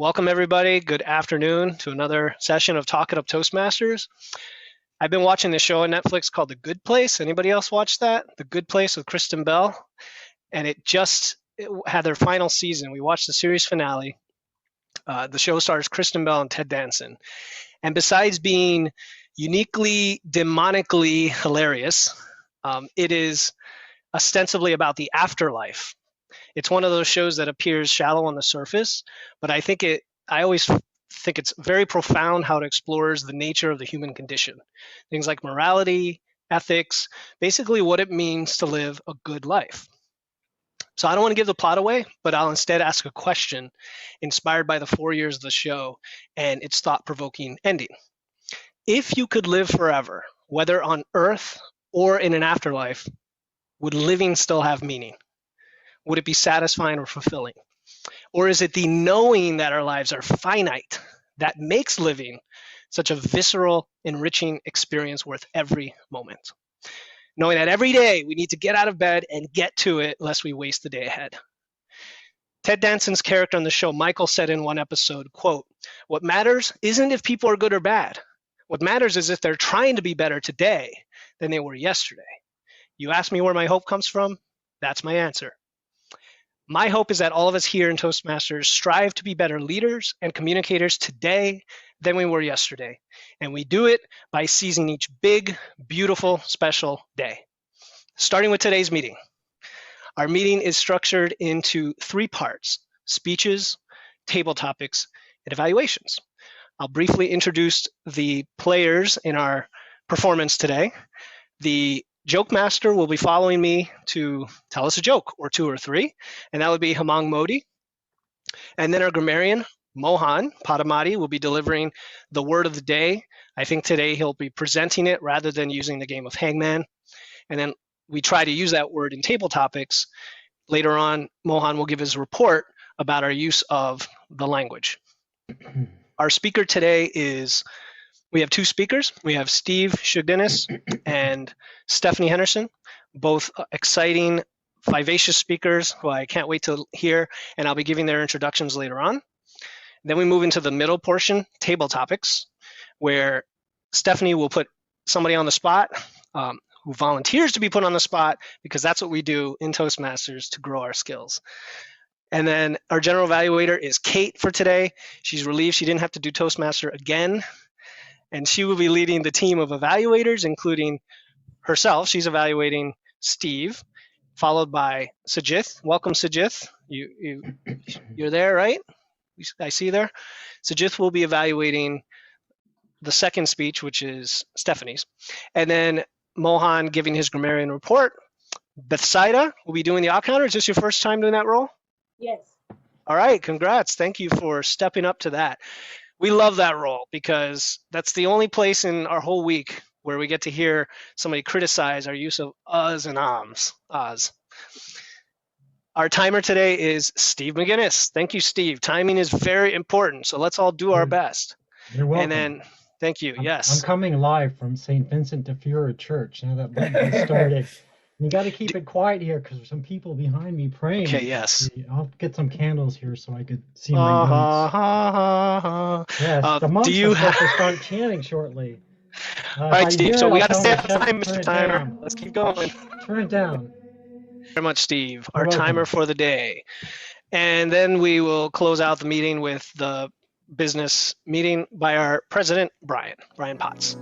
Welcome, everybody. Good afternoon to another session of Talk It Up Toastmasters. I've been watching this show on Netflix called The Good Place. Anybody else watch that? The Good Place with Kristen Bell. And it had their final season. We watched the series finale. The show stars Kristen Bell and Ted Danson. And besides being uniquely, demonically hilarious, it is ostensibly about the afterlife. It's one of those shows that appears shallow on the surface, but I always think it's very profound how it explores the nature of the human condition. Things like morality, ethics, basically what it means to live a good life. So I don't want to give the plot away, but I'll instead ask a question inspired by the 4 years of the show and its thought-provoking ending. If you could live forever, whether on Earth or in an afterlife, would living still have meaning? Would it be satisfying or fulfilling? Or is it the knowing that our lives are finite that makes living such a visceral, enriching experience worth every moment? Knowing that every day we need to get out of bed and get to it lest we waste the day ahead. Ted Danson's character on the show, Michael, said in one episode, quote, "What matters isn't if people are good or bad. What matters is if they're trying to be better today than they were yesterday." You ask me where my hope comes from? That's my answer. My hope is that all of us here in Toastmasters strive to be better leaders and communicators today than we were yesterday. And we do it by seizing each big, beautiful, special day. Starting with today's meeting. Our meeting is structured into 3 parts: speeches, table topics, and evaluations. I'll briefly introduce the players in our performance today. The Joke Master will be following me to tell us a joke, or 2 or 3, and that would be Hemang Modi. And then our grammarian, Mohan Padamati, will be delivering the word of the day. I think today he'll be presenting it rather than using the game of Hangman. And then we try to use that word in table topics. Later on, Mohan will give his report about our use of the language. Our speaker today we have 2 speakers. We have Steve Shugdenis and Stephanie Henderson, both exciting, vivacious speakers who I can't wait to hear, and I'll be giving their introductions later on. Then we move into the middle portion, table topics, where Stephanie will put somebody on the spot who volunteers to be put on the spot, because that's what we do in Toastmasters to grow our skills. And then our general evaluator is Kate for today. She's relieved she didn't have to do Toastmaster again. And she will be leading the team of evaluators, including herself. She's evaluating Steve, followed by Sajith. Welcome, Sajith. You're there, right? I see you there. Sajith will be evaluating the second speech, which is Stephanie's. And then Mohan giving his grammarian report. Bethsaida will be doing the odd counter. Is this your first time doing that role? Yes. All right, congrats. Thank you for stepping up to that. We love that role because that's the only place in our whole week where we get to hear somebody criticize our use of uhs and ahs. Our timer today is Steve McGinnis. Thank you, Steve. Timing is very important, so let's all do our best. You're welcome. And then, thank you, yes. I'm coming live from St. Vincent de Fura Church now that we've started. You got to keep it quiet here because there's some people behind me praying. Okay, yes. I'll get some candles here so I could see my notes. Yes, the monks are supposed to start chanting shortly. All right, Steve, so we got to stay on time, Mr. Timer. Let's keep going. Turn it down. Thank you very much, Steve. Our timer for the day. And then we will close out the meeting with the business meeting by our president, Brian Potts.